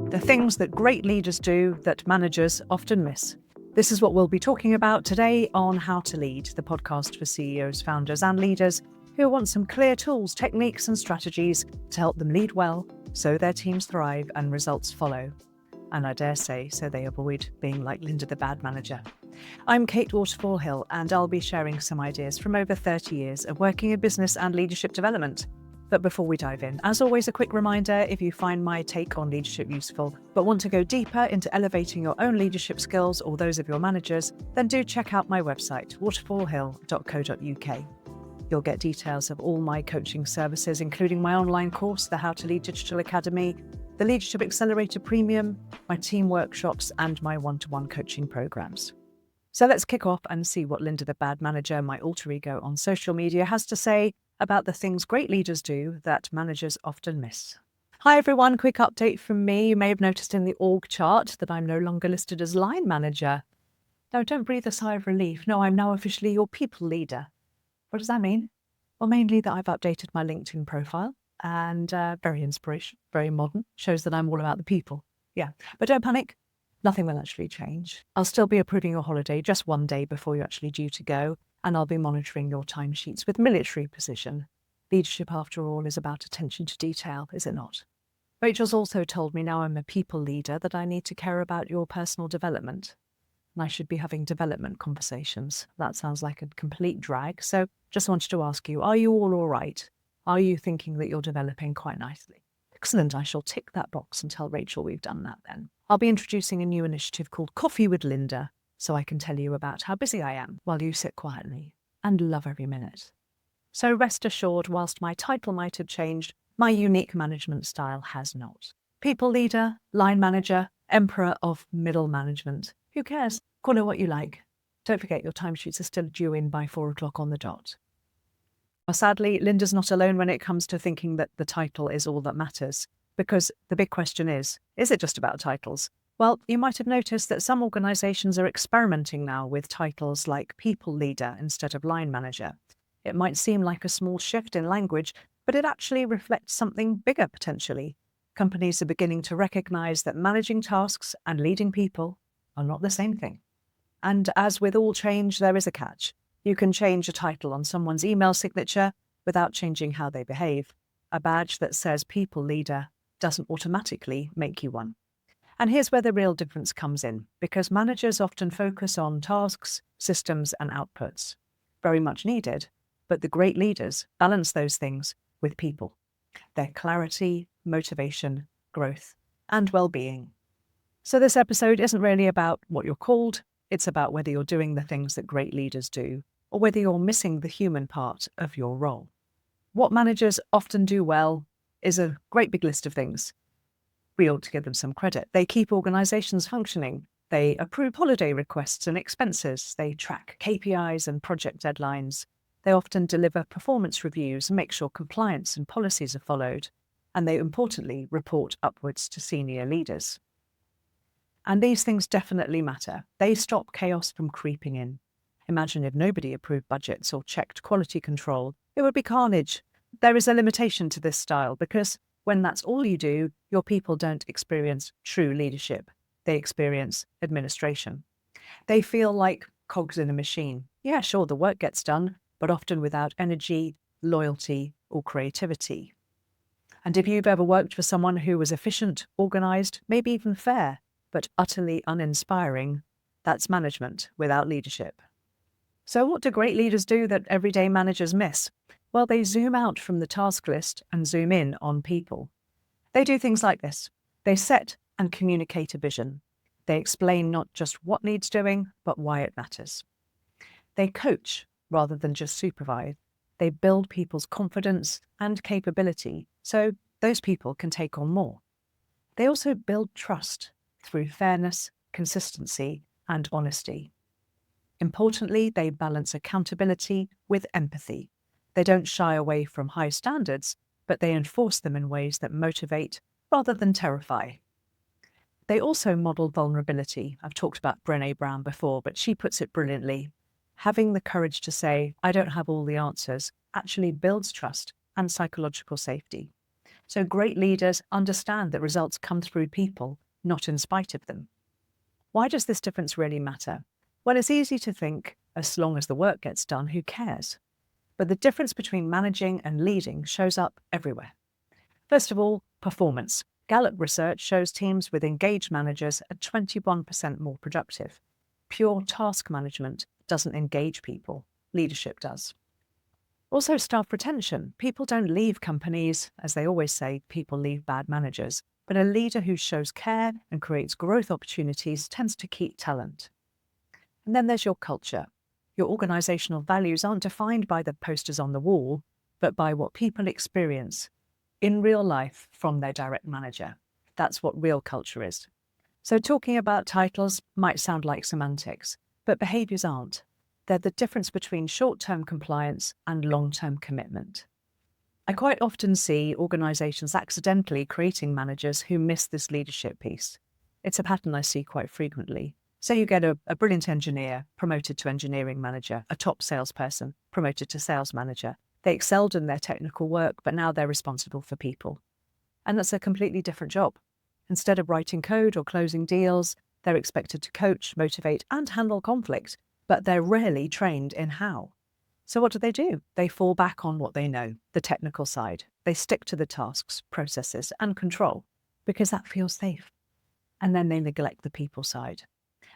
The things that great leaders do that managers often miss. This is what we'll be talking about today on How to Lead, the podcast for CEOs, founders, and leaders who want some clear tools, techniques, and strategies to help them lead well so their teams thrive and results follow. And I dare say, so they avoid being like Linda the bad manager. I'm Kate Waterfall-Hill, and I'll be sharing some ideas from over 30 years of working in business and leadership development. But before we dive in, as always, a quick reminder, if you find my take on leadership useful, but want to go deeper into elevating your own leadership skills or those of your managers, then do check out my website, waterfallhill.co.uk. You'll get details of all my coaching services, including my online course, the How to Lead Digital Academy, the Leadership Accelerator Premium, my team workshops, and my one-to-one coaching programs. So let's kick off and see what Linda the Bad Manager, my alter ego on social media, has to say about the things great leaders do that managers often miss. Hi everyone, quick update from me. You may have noticed in the org chart that I'm no longer listed as line manager. No, don't breathe a sigh of relief. No, I'm now officially your people leader. What does that mean? Well, mainly that I've updated my LinkedIn profile and very inspirational, very modern, shows that I'm all about the people. Yeah, but don't panic. Nothing will actually change. I'll still be approving your holiday just one day before you're actually due to go, and I'll be monitoring your timesheets with military precision. Leadership, after all, is about attention to detail, is it not? Rachel's also told me now I'm a people leader that I need to care about your personal development. And I should be having development conversations. That sounds like a complete drag. So just wanted to ask you, are you all right? Are you thinking that you're developing quite nicely? Excellent. I shall tick that box and tell Rachel we've done that then. I'll be introducing a new initiative called Coffee with Linda, so I can tell you about how busy I am while you sit quietly and love every minute. So rest assured, whilst my title might have changed, my unique management style has not. People leader, line manager, emperor of middle management. Who cares? Call it what you like. Don't forget your timesheets are still due in by 4 o'clock on the dot. Well, sadly, Linda's not alone when it comes to thinking that the title is all that matters, because the big question is it just about titles? Well, you might have noticed that some organisations are experimenting now with titles like people leader instead of line manager. It might seem like a small shift in language, but it actually reflects something bigger potentially. Companies are beginning to recognise that managing tasks and leading people are not the same thing. And as with all change, there is a catch. You can change a title on someone's email signature without changing how they behave. A badge that says people leader doesn't automatically make you one. And here's where the real difference comes in, because managers often focus on tasks, systems, and outputs. Very much needed, but the great leaders balance those things with people. Their clarity, motivation, growth, and well-being. So this episode isn't really about what you're called, it's about whether you're doing the things that great leaders do, or whether you're missing the human part of your role. What managers often do well is a great big list of things. We ought to give them some credit. They keep organisations functioning. They approve holiday requests and expenses. They track KPIs and project deadlines. They often deliver performance reviews and make sure compliance and policies are followed. And they, importantly, report upwards to senior leaders. And these things definitely matter. They stop chaos from creeping in. Imagine if nobody approved budgets or checked quality control. It would be carnage. There is a limitation to this style because when that's all you do, your people don't experience true leadership. They experience administration. They feel like cogs in a machine. Yeah, sure, the work gets done, but often without energy, loyalty, or creativity. And if you've ever worked for someone who was efficient, organised, maybe even fair, but utterly uninspiring, that's management without leadership. So what do great leaders do that everyday managers miss? Well, they zoom out from the task list and zoom in on people. They do things like this. They set and communicate a vision. They explain not just what needs doing, but why it matters. They coach rather than just supervise. They build people's confidence and capability so those people can take on more. They also build trust through fairness, consistency, and honesty. Importantly, they balance accountability with empathy. They don't shy away from high standards, but they enforce them in ways that motivate rather than terrify. They also model vulnerability. I've talked about Brené Brown before, but she puts it brilliantly. Having the courage to say, I don't have all the answers, actually builds trust and psychological safety. So great leaders understand that results come through people, not in spite of them. Why does this difference really matter? Well, it's easy to think, as long as the work gets done, who cares? But the difference between managing and leading shows up everywhere. First of all, performance. Gallup research shows teams with engaged managers are 21% more productive. Pure task management doesn't engage people. Leadership does. Also, staff retention. People don't leave companies, as they always say, people leave bad managers. But a leader who shows care and creates growth opportunities tends to keep talent. And then there's your culture. Your organizational values aren't defined by the posters on the wall, but by what people experience in real life from their direct manager. That's what real culture is. So talking about titles might sound like semantics, but behaviors aren't. They're the difference between short-term compliance and long-term commitment. I quite often see organizations accidentally creating managers who miss this leadership piece. It's a pattern I see quite frequently. Say you get a brilliant engineer promoted to engineering manager, a top salesperson promoted to sales manager. They excelled in their technical work, but now they're responsible for people. And that's a completely different job. Instead of writing code or closing deals, they're expected to coach, motivate, and handle conflict, but they're rarely trained in how. So what do? They fall back on what they know, the technical side. They stick to the tasks, processes, and control, because that feels safe. And then they neglect the people side.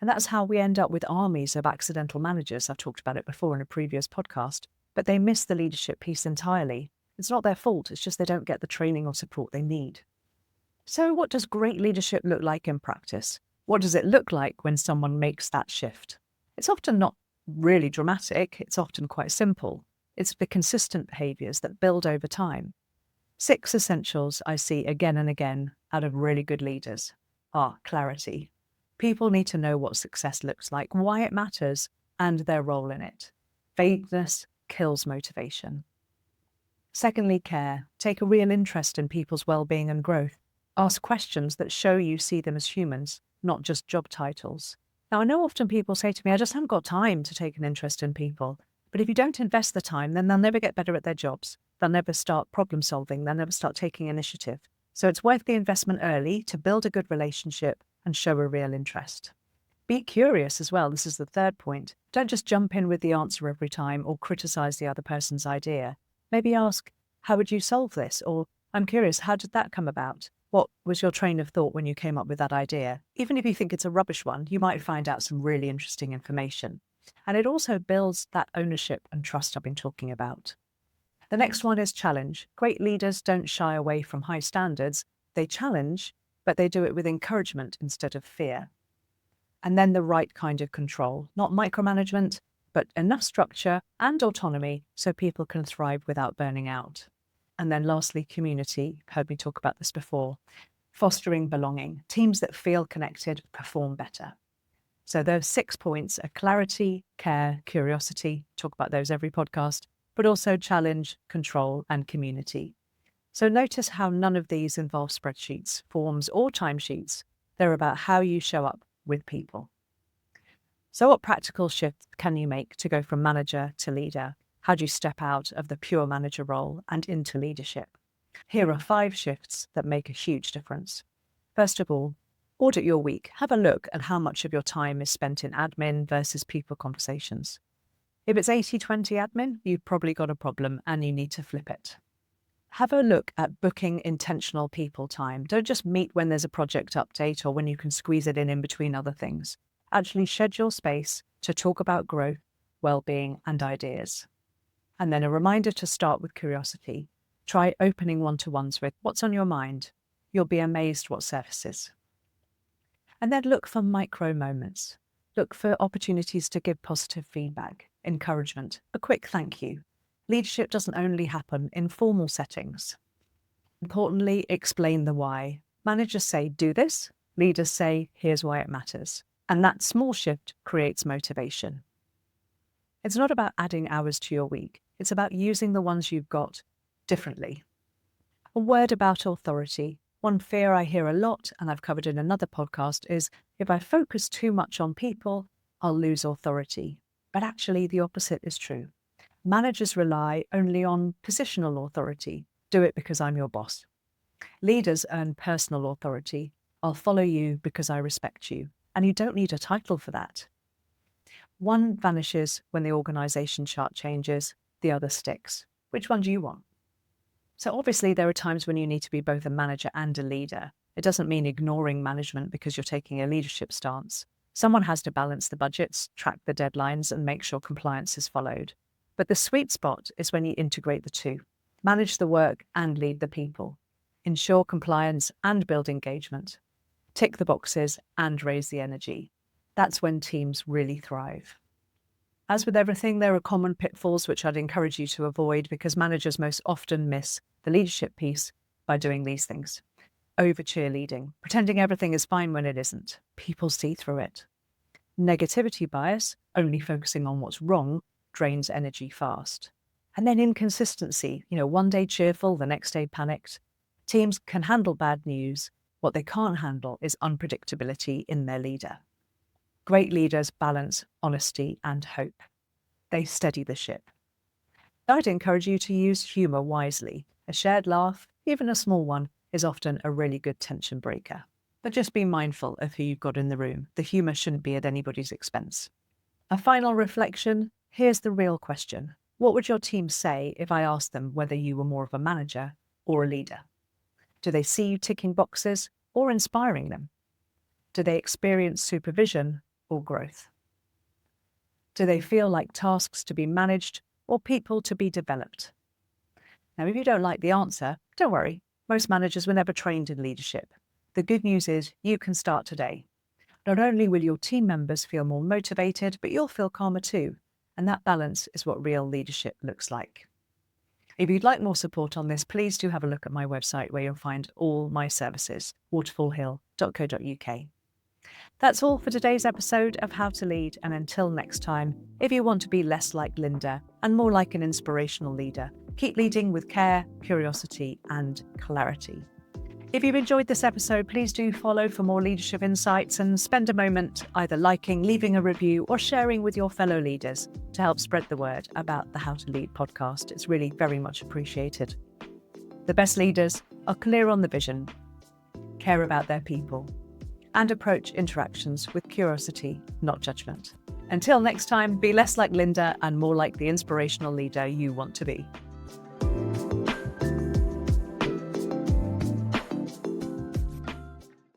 And that's how we end up with armies of accidental managers. I've talked about it before in a previous podcast, but they miss the leadership piece entirely. It's not their fault, it's just they don't get the training or support they need. So what does great leadership look like in practice? What does it look like when someone makes that shift? It's often not really dramatic, it's often quite simple. It's the consistent behaviours that build over time. 6 essentials I see again and again out of really good leaders are clarity. People need to know what success looks like, why it matters, and their role in it. Vagueness kills motivation. Secondly, care. Take a real interest in people's well-being and growth. Ask questions that show you see them as humans, not just job titles. Now, I know often people say to me, I just haven't got time to take an interest in people. But if you don't invest the time, then they'll never get better at their jobs. They'll never start problem solving. They'll never start taking initiative. So it's worth the investment early to build a good relationship and show a real interest. Be curious as well. This is the third point. Don't just jump in with the answer every time or criticize the other person's idea. Maybe ask, how would you solve this? Or, I'm curious, how did that come about? What was your train of thought when you came up with that idea? Even if you think it's a rubbish one, you might find out some really interesting information. And it also builds that ownership and trust I've been talking about. The next one is challenge. Great leaders don't shy away from high standards. They challenge, but they do it with encouragement instead of fear. And then the right kind of control, not micromanagement, but enough structure and autonomy so people can thrive without burning out. And then lastly, community. Heard me talk about this before. Fostering belonging. Teams that feel connected perform better. So those 6 points are clarity, care, curiosity. Talk about those every podcast, but also challenge, control, and community. So notice how none of these involve spreadsheets, forms, or timesheets. They're about how you show up with people. So what practical shifts can you make to go from manager to leader? How do you step out of the pure manager role and into leadership? Here are 5 shifts that make a huge difference. First of all, audit your week. Have a look at how much of your time is spent in admin versus people conversations. If it's 80-20 admin, you've probably got a problem and you need to flip it. Have a look at booking intentional people time. Don't just meet when there's a project update or when you can squeeze it in between other things. Actually schedule space to talk about growth, well-being, and ideas. And then a reminder to start with curiosity. Try opening one-to-ones with what's on your mind. You'll be amazed what surfaces. And then look for micro moments. Look for opportunities to give positive feedback, encouragement, a quick thank you. Leadership doesn't only happen in formal settings. Importantly, explain the why. Managers say, do this. Leaders say, here's why it matters. And that small shift creates motivation. It's not about adding hours to your week. It's about using the ones you've got differently. A word about authority. One fear I hear a lot, and I've covered in another podcast, is if I focus too much on people, I'll lose authority. But actually, the opposite is true. Managers rely only on positional authority. Do it because I'm your boss. Leaders earn personal authority. I'll follow you because I respect you. And you don't need a title for that. One vanishes when the organisation chart changes, the other sticks. Which one do you want? So obviously there are times when you need to be both a manager and a leader. It doesn't mean ignoring management because you're taking a leadership stance. Someone has to balance the budgets, track the deadlines, and make sure compliance is followed. But the sweet spot is when you integrate the two. Manage the work and lead the people. Ensure compliance and build engagement. Tick the boxes and raise the energy. That's when teams really thrive. As with everything, there are common pitfalls which I'd encourage you to avoid because managers most often miss the leadership piece by doing these things. Over cheerleading, pretending everything is fine when it isn't. People see through it. Negativity bias, only focusing on what's wrong, drains energy fast. And then inconsistency, one day cheerful, the next day panicked. Teams can handle bad news. What they can't handle is unpredictability in their leader. Great leaders balance honesty and hope. They steady the ship. I'd encourage you to use humour wisely. A shared laugh, even a small one, is often a really good tension breaker. But just be mindful of who you've got in the room. The humour shouldn't be at anybody's expense. A final reflection, here's the real question. What would your team say if I asked them whether you were more of a manager or a leader? Do they see you ticking boxes or inspiring them? Do they experience supervision or growth? Do they feel like tasks to be managed or people to be developed? Now, if you don't like the answer, don't worry. Most managers were never trained in leadership. The good news is you can start today. Not only will your team members feel more motivated, but you'll feel calmer too. And that balance is what real leadership looks like. If you'd like more support on this, please do have a look at my website where you'll find all my services, waterfallhill.co.uk. That's all for today's episode of How to Lead, and until next time, if you want to be less like Linda and more like an inspirational leader, keep leading with care, curiosity, and clarity. If you've enjoyed this episode, please do follow for more leadership insights and spend a moment either liking, leaving a review, or sharing with your fellow leaders to help spread the word about the How to Lead podcast. It's really very much appreciated. The best leaders are clear on the vision, care about their people, and approach interactions with curiosity, not judgment. Until next time, be less like Linda and more like the inspirational leader you want to be.